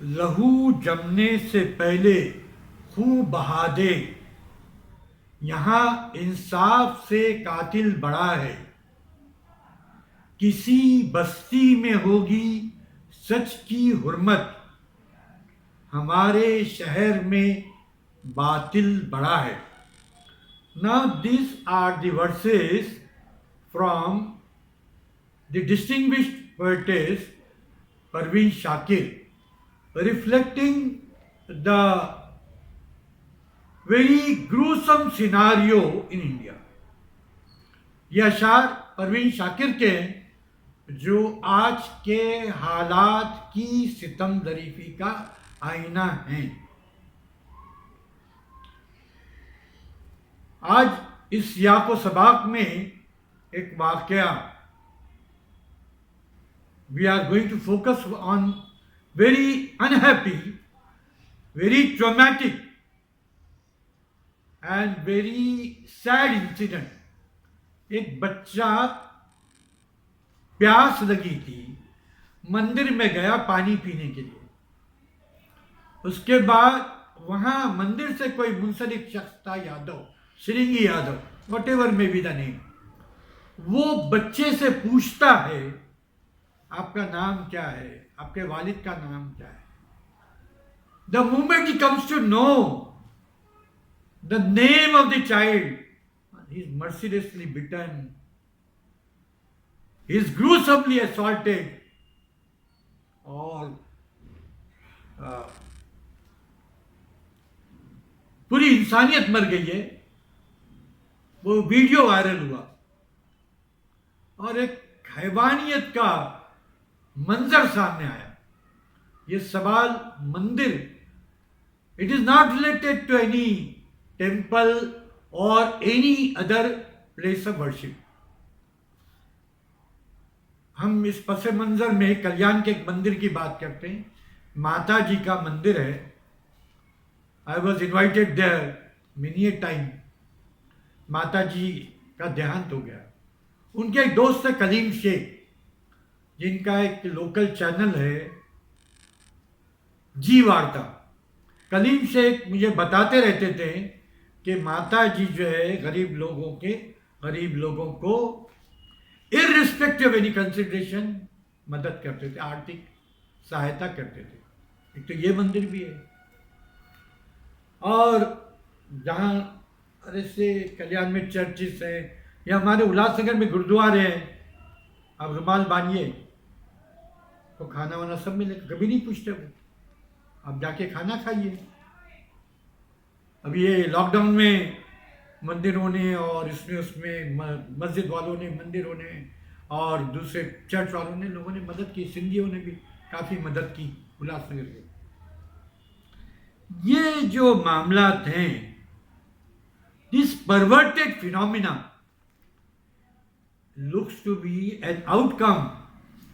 लहू जमने से पहले खून बहा दे, यहाँ इंसाफ से कातिल बड़ा है। किसी बस्ती में होगी सच की हुर्मत, हमारे शहर में बातिल बड़ा है। Now these are the verses from the distinguished poetess Parveen Shakir, reflecting the very gruesome scenario in India. ये अशार परवीन शाकिर के हैं जो आज के हालात की सितम ज़रीफ़ी का आईना है। आज इस याको सबाक में एक वाक़या, we are going to focus on very unhappy, very traumatic and very sad incident. एक बच्चा प्यास लगी थी, मंदिर में गया पानी पीने के लिए। उसके बाद वहां मंदिर से कोई मुंसलिक शख्स था, Yadav, Shringi Yadav, what ever may be the name, वो बच्चे से पूछता है आपका नाम क्या है, आपके वालिद का नाम क्या है। The moment he comes to know the name of the child, he is mercilessly beaten, he is gruesomely assaulted, और पूरी इंसानियत मर गई है। वो वीडियो वायरल हुआ और एक हैवानियत का मंजर सामने आया। ये सवाल मंदिर, it is not related to any temple और any other place of worship. हम इस पसे मंजर में कल्याण के एक मंदिर की बात करते हैं, माता जी का मंदिर है। I was invited there many a time. माता जी का देहांत हो गया। उनके एक दोस्त है कलीम शेख, जिनका एक लोकल चैनल है जी वार्ता। कलीम शेख मुझे बताते रहते थे कि माता जी जो है गरीब लोगों को इररिस्पेक्टिव एनी कंसिडरेशन मदद करते थे, आर्थिक सहायता करते थे। एक तो ये मंदिर भी है, और जहाँ ऐसे कल्याण में चर्चिस है या हमारे उल्लासनगर में गुरुद्वारे हैं, आप रुमाल बांधिए तो खाना वाना सब मिलेगा, कभी नहीं पूछते वो, आप जाके खाना खाइए। अब ये लॉकडाउन में मंदिरों ने और उसमें मस्जिद वालों ने, मंदिरों ने और दूसरे चर्च वालों ने, लोगों ने मदद की, सिंधियों ने भी काफ़ी मदद की उल्लासनगर के। ये जो मामलात हैं, this perverted phenomena looks to be an outcome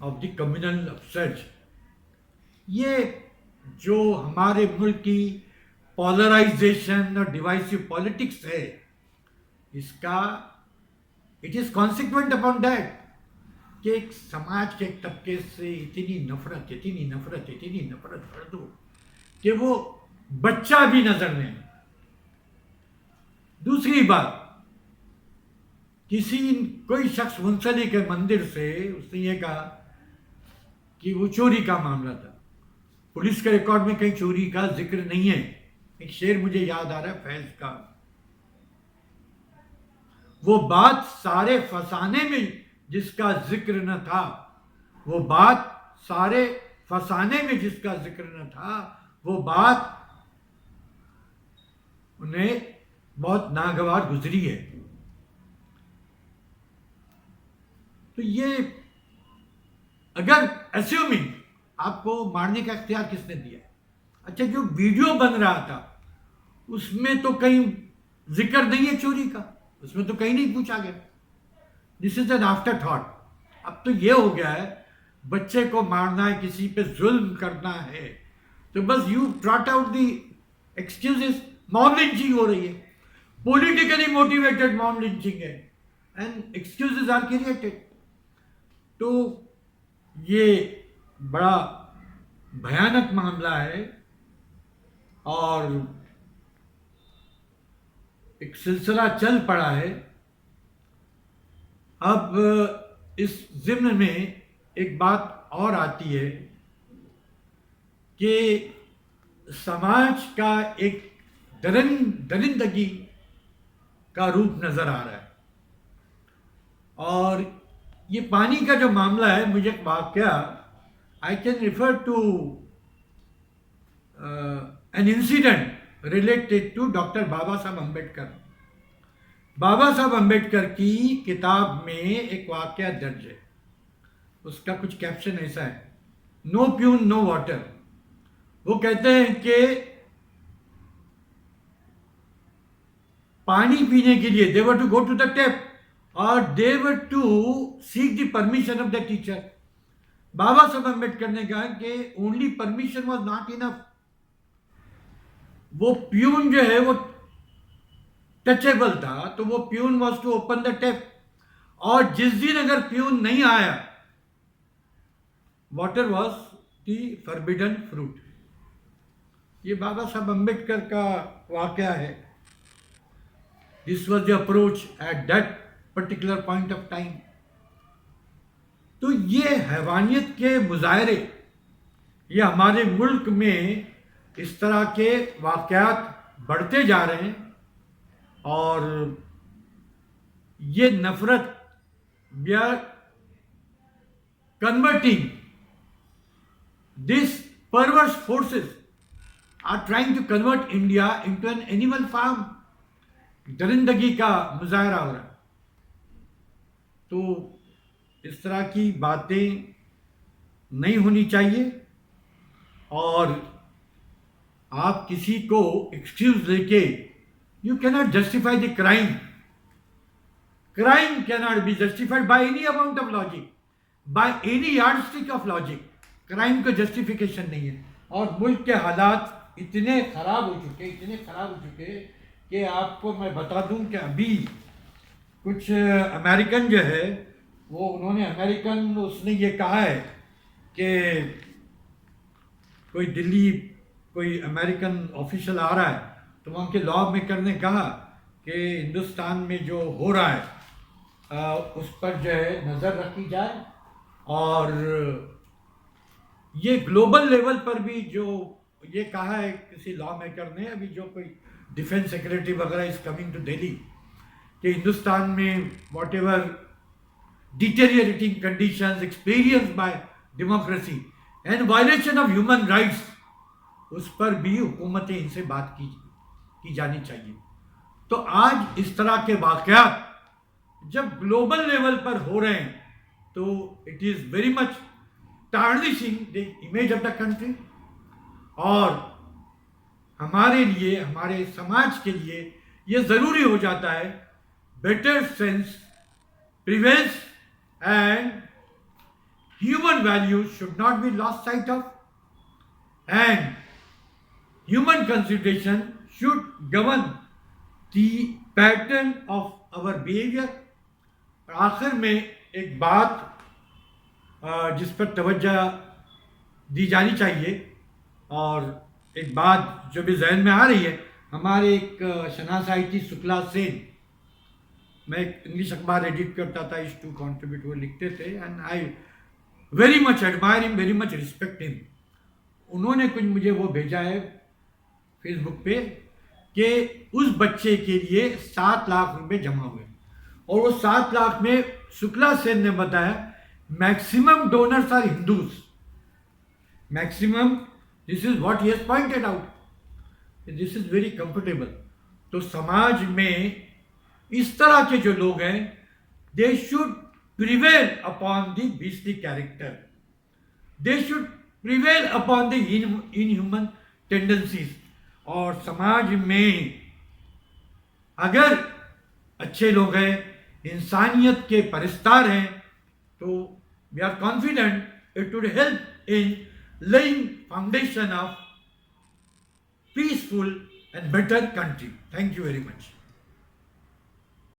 of the communal upset. ये जो हमारे मुल्क की पोलराइजेशन और डिवाइसिव पॉलिटिक्स है, इसका it is consequent upon that कि एक समाज के एक तबके से इतनी नफरत कर दो कि वो बच्चा भी नजर नहीं। दूसरी बात, कोई शख्स मुंसलिक है मंदिर से, उसने ये कहा कि वो चोरी का मामला था। पुलिस के रिकॉर्ड में कहीं चोरी का जिक्र नहीं है। एक शेर मुझे याद आ रहा है फैज का, वो बात सारे फसाने में जिसका जिक्र न था, वो बात सारे फसाने में जिसका जिक्र न था, वो बात उन्हें बहुत नागवार गुजरी है। तो ये अगर एस्यूमिंग, आपको मारने का इख्तियार किसने दिया? अच्छा, जो वीडियो बन रहा था उसमें तो कहीं जिक्र नहीं है चोरी का, उसमें तो कहीं नहीं पूछा गया। This is an after thought. अब तो ये हो गया है, बच्चे को मारना है, किसी पे जुल्म करना है, तो बस you trout out the excuses. Mob lynching हो रही है, पॉलिटिकली मोटिवेटेड मॉब लिंचिंग है, एंड एक्सक्यूजेस आर क्रिएटेड। तो ये बड़ा भयानक मामला है और एक सिलसिला चल पड़ा है। अब इस ज़िम्न में एक बात और आती है कि समाज का एक दरिंदगी का रूप नजर आ रहा है। और ये पानी का जो मामला है, मुझे एक वाकया, I can refer to an incident related to doctor Baba Sahab Ambedkar. बाबा साहब अम्बेडकर की किताब में एक वाकया दर्ज है। उसका कुछ कैप्शन ऐसा है, नो प्यून नो वाटर। वो कहते हैं कि पानी पीने के लिए they were to go to the tap और they were to seek the permission of the teacher. Baba Sahab Ambedkar ने कहा कि only permission was not enough. वो प्यून जो है वो टचेबल था, तो वो peon was to open the tap. और जिस दिन अगर प्यून नहीं आया, water was the forbidden fruit. ये बाबा साहब अम्बेडकर का वाकया है। This was the approach at that particular point of time. तो ये हैवानियत के मुजाहरे, ये हमारे मुल्क में इस तरह के वाकयात बढ़ते जा रहे हैं। और ये नफरत, we are converting this perverse forces are trying to convert India into an animal farm. दरिंदगी का मुजाहरा हो रहा है। तो इस तरह की बातें नहीं होनी चाहिए। और आप किसी को एक्सक्यूज लेके, you cannot justify the crime. Crime cannot be justified by any amount of logic, by any yardstick of logic. Crime का जस्टिफिकेशन नहीं है। और मुल्क के हालात इतने खराब हो चुके कि आपको मैं बता दूं कि अभी कुछ अमेरिकन जो है वो उसने ये कहा है कि कोई अमेरिकन ऑफिशियल आ रहा है, तो वहाँ के लॉ मेकर ने कहा कि हिंदुस्तान में जो हो रहा है उस पर जो है नज़र रखी जाए। और ये ग्लोबल लेवल पर भी जो ये कहा है किसी लॉ मेकर ने, अभी जो कोई डिफेंस सेक्रेटरी वगैरह इज कमिंग टू दिल्ली, कि हिंदुस्तान में whatever deteriorating conditions experience by democracy and violation of human rights, उस पर भी हुकूमतें इनसे बात की जानी चाहिए। तो आज इस तरह के वाक़यात जब ग्लोबल लेवल पर हो रहे हैं, तो it is very much tarnishing the image of the country. और हमारे लिए, हमारे समाज के लिए ये ज़रूरी हो जाता है, better sense prevails and human values should not be lost sight of, and human consideration should govern the pattern of our behaviour. आखिर में एक बात जिस पर तवज्जो दी जानी चाहिए, और एक बात जो भी जहन में आ रही है, हमारे एक शनास IT शुक्ला सेन, मैं एक इंग्लिश अखबार एडिट करता था, इस टू कॉन्ट्रीब्यूट, वो लिखते थे, and I very much admire him, very much respect him. उन्होंने कुछ मुझे वो भेजा है फेसबुक पे कि उस बच्चे के लिए 7 लाख रुपए जमा हुए, और वो 7 लाख में शुक्ला सेन ने बताया maximum donors are Hindus. Maximum, this is what he has pointed out, this is very comfortable. तो समाज में इस तरह के जो लोग हैं, they should prevail upon the beastly character, they should prevail upon the inhuman tendencies. और समाज में अगर अच्छे लोग हैं, इंसानियत के परिस्तार हैं, तो we are confident it would help in laying foundation of peaceful and better country. Thank you very much.